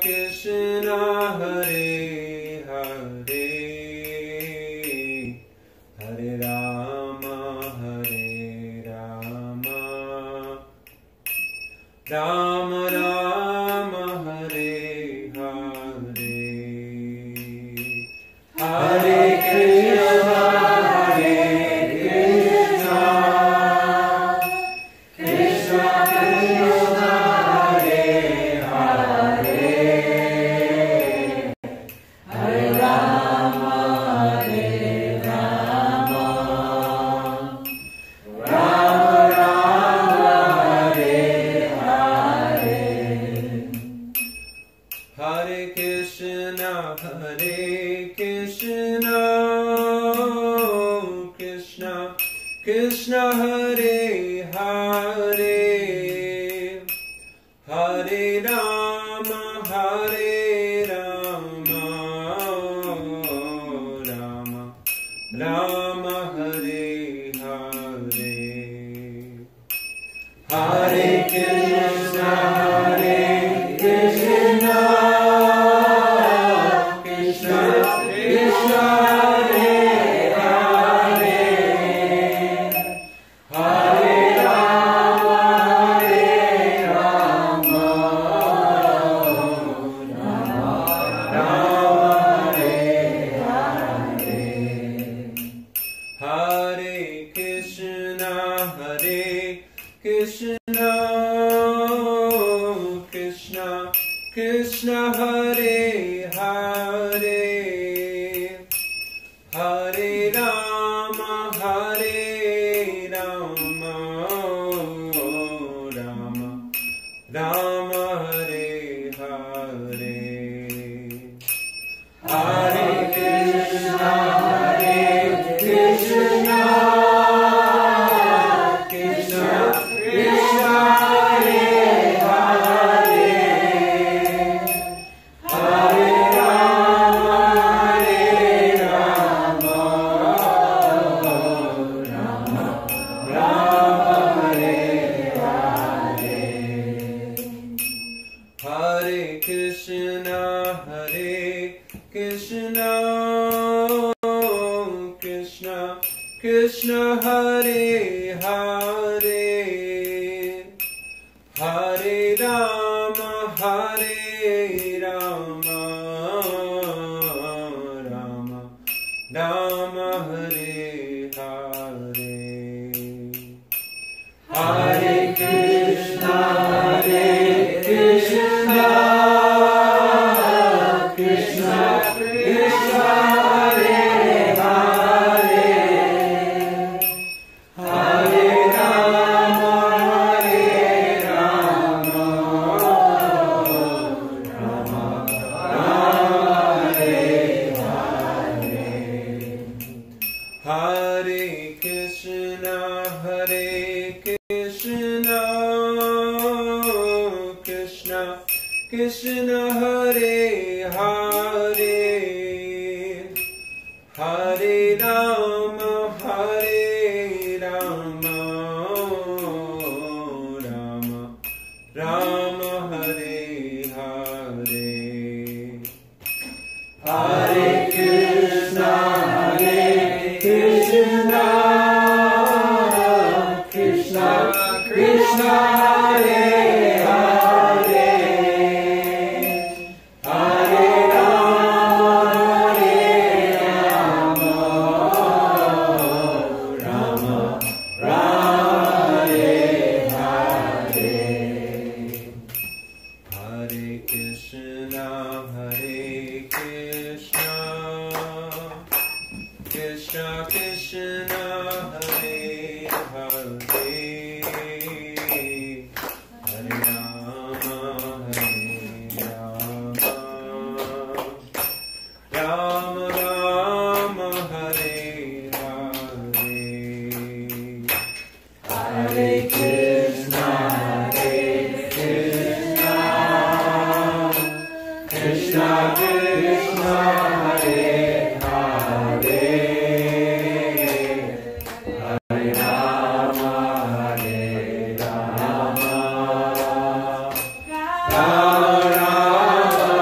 Krishna Hare Hare Hare Rama Rama Rama Hare Hare Hare Krishna Hare Krishna Krishna Krishna Hare Hare Hare Rama Rama Rama Hare Hare Hare Krishna Krishna Krishna Hare Hare Hare Rama Rama Rama Hare Hare Hare Krishna Krishna Krishna Krishna Hare Hare Hare Rama Rama Rama Hare Hare Hare Krishna Krishna Krishna Hare Hare Hare Rama Rama Rama Hare Hare Hare Krishna Krishna Krishna Krishna Hare Hare Hare Rama Rama Rama Hare Hare Hare Krishna Krishna Krishna Hare Hare Hare Rama Rama Rama Hare Hare Hare Krishna Krishna Krishna Krishna Hare Hare Hare Rama Rama Rama Hare Hare Hare Krishna Krishna Krishna Hare Hare Hare Rama Rama Rama Hare Hare Hare Krishna Krishna Krishna Krishna Hare Hare Hare Rama Rama Rama Hare Hare Hare Krishna Krishna Krishna Hare Hare Hare Rama Rama Rama Hare Hare Hare Krishna Krishna Krishna Krishna Hare Hare Hare Rama Rama Rama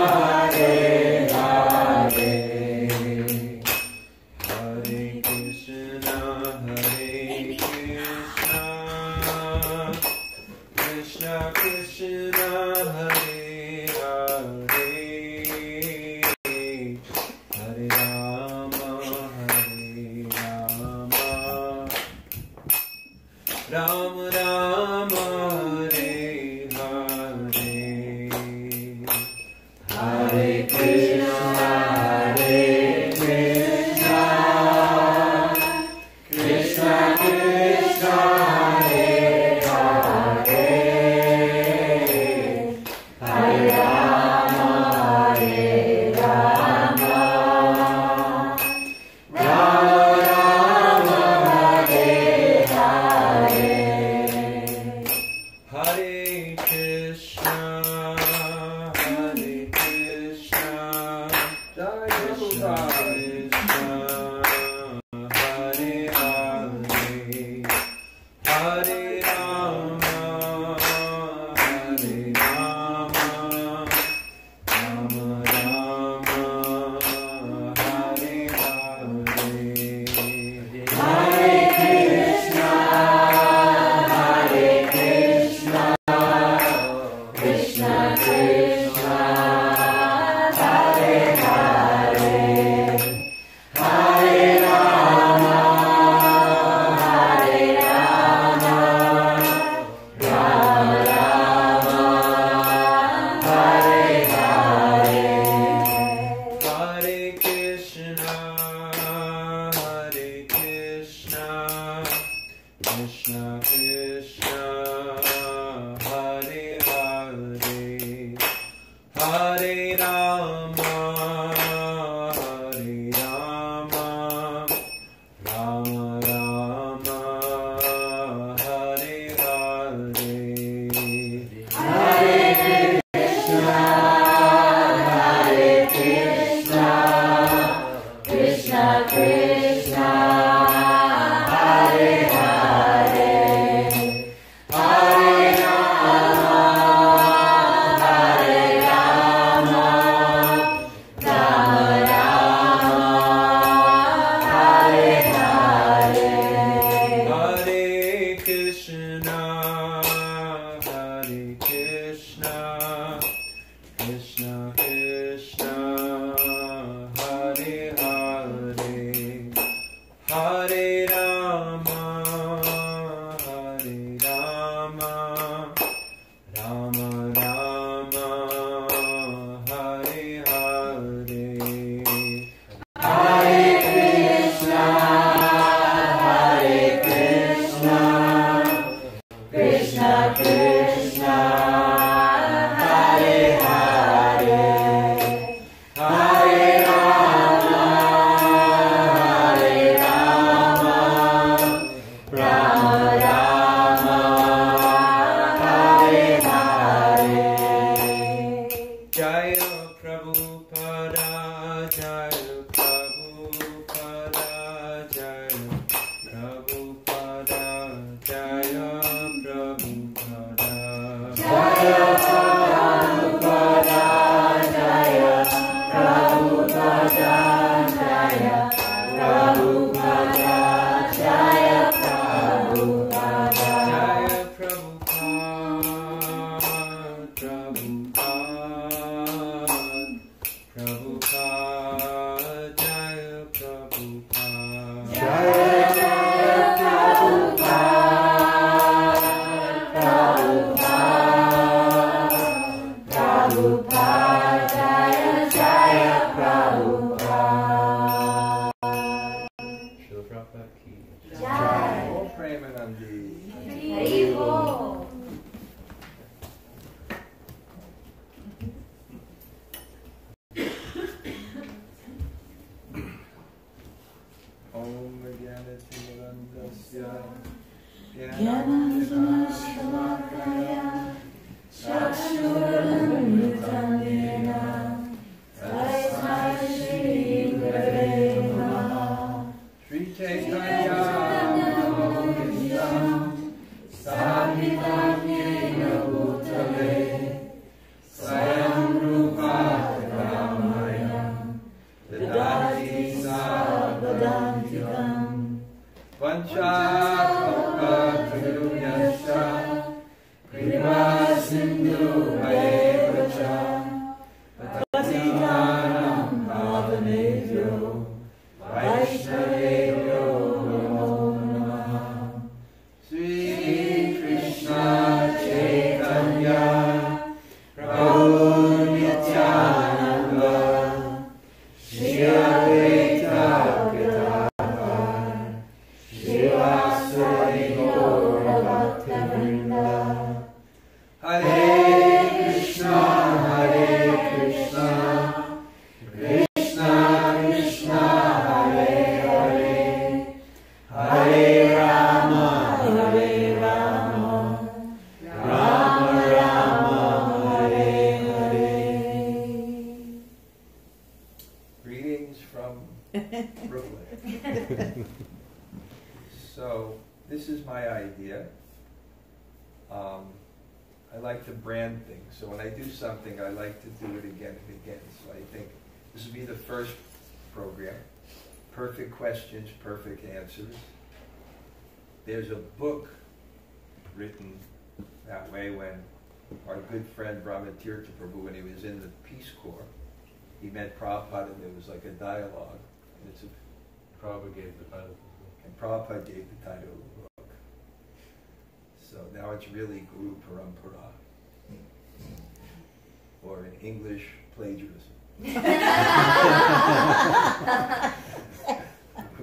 Brooklyn. So this is my idea. I like to brand things. So when I do something, I like to do it again and again. So I think this will be the first program. Perfect questions, perfect answers. There's a book written that way when our good friend Brahmatirtha Prabhu, when he was in the Peace Corps, he met Prabhupada and there was like a dialogue. And it's a, Prabhupada gave the title. And Prabhupada gave the title of the book. So now it's really Guru Parampara. Or in English, plagiarism.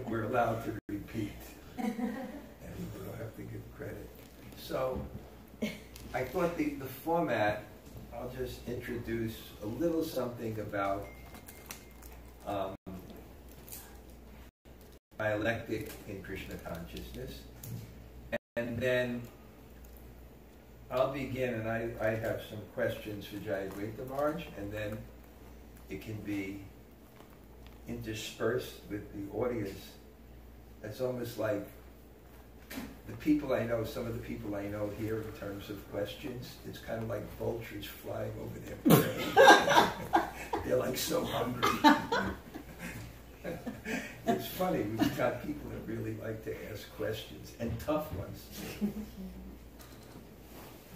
We're allowed to repeat. And we don't have to give credit. So I thought the format, I'll just introduce a little something about dialectic in Krishna consciousness. And then I'll begin, and I have some questions for Jayadvaita Maharaj, and then it can be interspersed with the audience. It's almost like the people I know, some of the people I know here in terms of questions, it's kind of like vultures flying over their prey. They're like so hungry. It's funny, we've got people that really like to ask questions, and tough ones.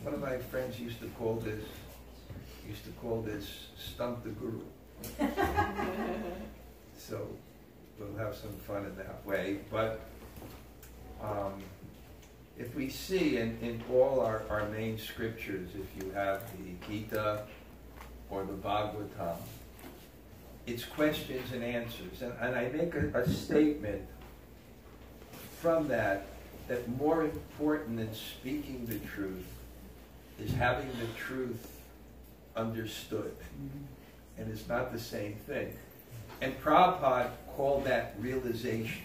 One of my friends used to call this stump the guru. So we'll have some fun in that way. But if we see in all our main scriptures, if you have the Gita or the Bhagavatam, it's questions and answers. And I make a statement from that more important than speaking the truth is having the truth understood. And it's not the same thing. And Prabhupada called that realization.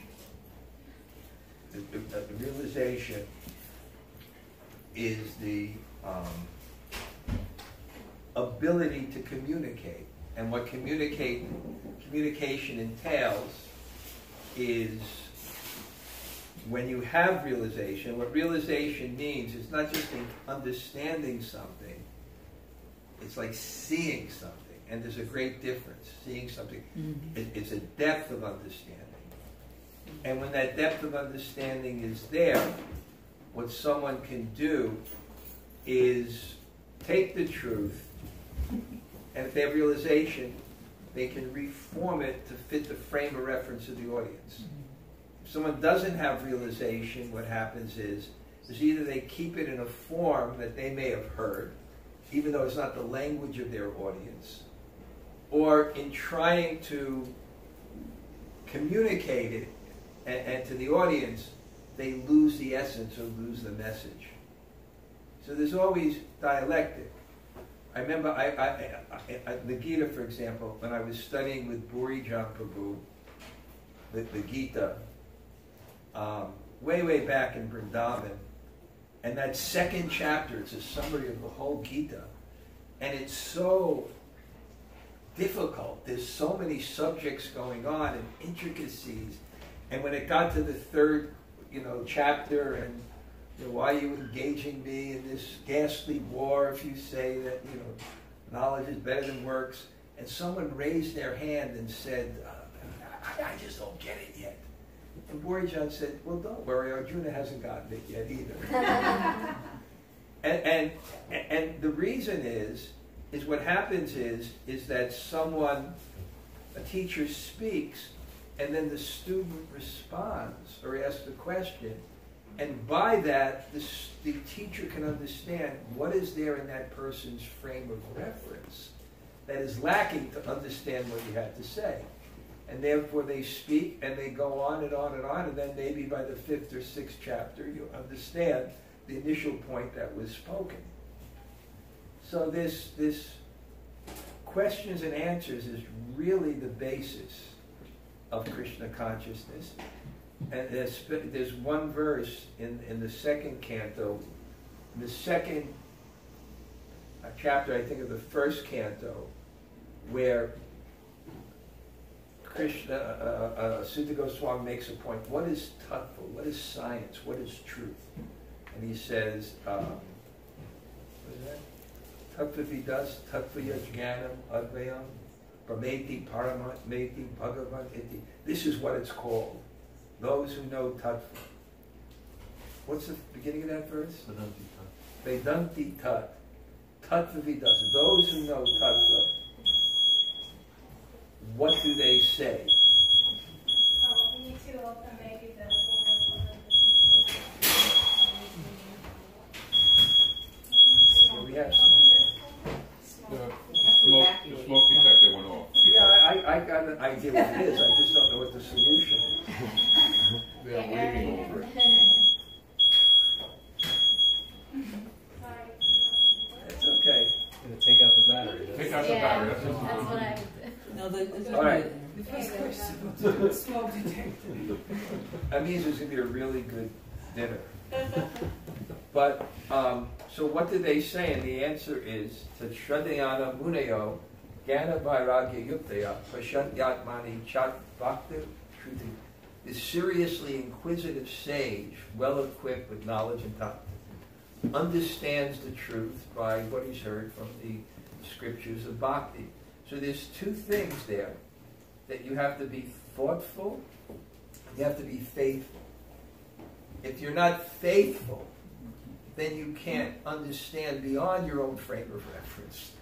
The realization is the ability to communicate. And what communication entails is when you have realization, what realization means is not just understanding something, it's like seeing something. And there's a great difference. Seeing something, it's a depth of understanding. And when that depth of understanding is there, what someone can do is take the truth, and if they have realization, they can reform it to fit the frame of reference of the audience. If someone doesn't have realization, what happens is either they keep it in a form that they may have heard, even though it's not the language of their audience, or in trying to communicate it and to the audience, they lose the essence or lose the message. So there's always dialectic. I remember the Gita, for example, when I was studying with Burijan Prabhu, the Gita, way back in Vrindavan, and that second chapter, it's a summary of the whole Gita, and it's so difficult. There's so many subjects going on and intricacies, and when it got to the third, chapter, and why are you engaging me in this ghastly war if you say that knowledge is better than works? And someone raised their hand and said, I just don't get it yet. And Burijan said, well, don't worry, Arjuna hasn't gotten it yet either. and the reason is what happens is that a teacher speaks, and then the student responds or asks a question. And by that, the teacher can understand what is there in that person's frame of reference that is lacking to understand what you had to say. And therefore they speak and they go on and on and on, and then maybe by the 5th or 6th chapter you understand the initial point that was spoken. So this questions and answers is really the basis of Krishna consciousness. And there's one verse in the second canto, in the second chapter, I think, of the first canto, where Sutta Goswami makes a point. What is tattva? What is science? What is truth? And he says, what is that? Tattva vidas, tattva jnanam advayam, prameti paramati bhagavan iti. This is what it's called. Those who know tattva. What's the beginning of that verse? Vedanti tat. Tattva vidas. Those who know tattva, what do they say? We have some. The smoke detector went off. Yeah, I got an idea what it is. I just don't know what the solution is. They're waiting over it. It's okay. Take out the battery. Take out the battery. That's That's what I would No, All right. Smoke detector. That means it's going to be a really good dinner. But, so what did they say? And the answer is, Shradayana Munayo, Gana Vairagya Yuktaya, Prashant Yatmani Chat Bhakti Shruti. This seriously inquisitive sage, well equipped with knowledge and thought, understands the truth by what he's heard from the scriptures of Bhakti. So there's two things there, that you have to be thoughtful, you have to be faithful. If you're not faithful, then you can't understand beyond your own frame of reference.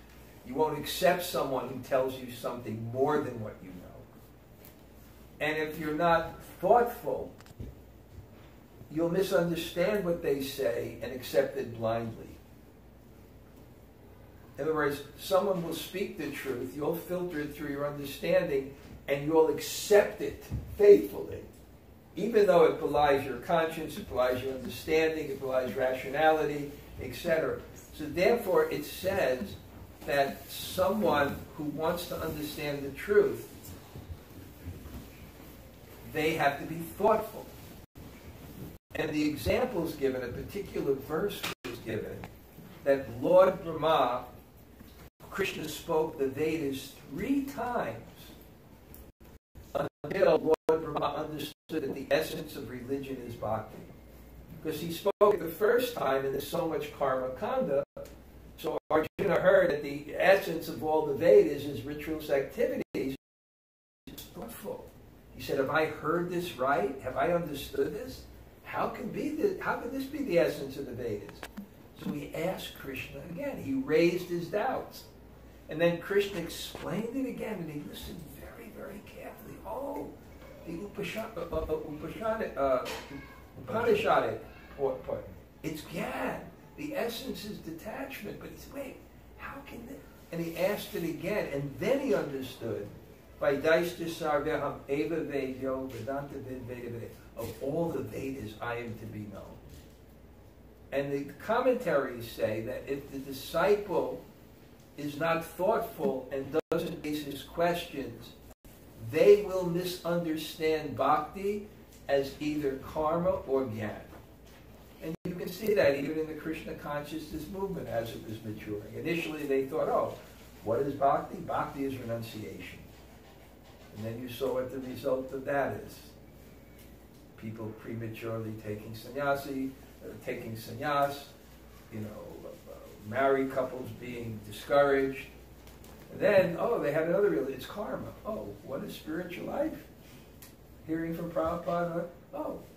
You won't accept someone who tells you something more than what you know. And if you're not thoughtful, you'll misunderstand what they say and accept it blindly. In other words, someone will speak the truth, you'll filter it through your understanding, and you'll accept it faithfully. Even though it belies your conscience, it belies your understanding, it belies rationality, etc. So therefore it says that someone who wants to understand the truth, they have to be thoughtful. And the example is given, a particular verse is given, that Lord Brahma, Krishna spoke the Vedas 3 times until Lord Brahma understood that the essence of religion is bhakti. Because he spoke it the first time and there's so much karma kanda, so Arjuna heard that the essence of all the Vedas is rituals, activities. He was thoughtful. He said, have I heard this right? Have I understood this? How can this be the essence of the Vedas? So he asked Krishna again. He raised his doubts. And then Krishna explained it again, and he listened very, very carefully. Oh, the Upanishadic part. It's Gyan. The essence is detachment. But he said, wait, how can this? And he asked it again, and then he understood. By Daishtisarveham Eva Vedyo Vedanta Veda. Of all the Vedas, I am to be known. And the commentaries say that if the disciple is not thoughtful and doesn't raise his questions, they will misunderstand bhakti as either karma or jnana. And you can see that even in the Krishna consciousness movement as it was maturing. Initially they thought, oh, what is bhakti? Bhakti is renunciation. And then you saw what the result of that is. People prematurely taking sannyas, married couples being discouraged. And then, they had another real, it's karma. Oh, what is spiritual life? Hearing from Prabhupada,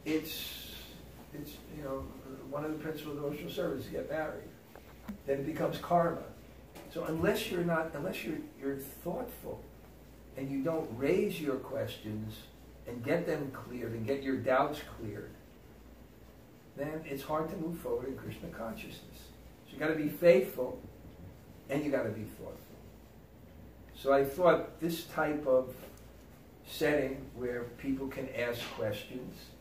it's one of the principles of devotional service to get married. Then it becomes karma. So unless you're thoughtful and you don't raise your questions and get them cleared and get your doubts cleared, then it's hard to move forward in Krishna consciousness. So you got to be faithful and you got to be thoughtful. So I thought this type of setting where people can ask questions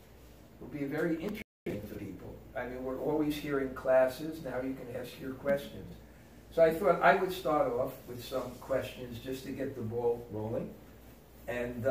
will be very interesting for people. I mean, we're always here in classes, now you can ask your questions. So I thought I would start off with some questions just to get the ball rolling. And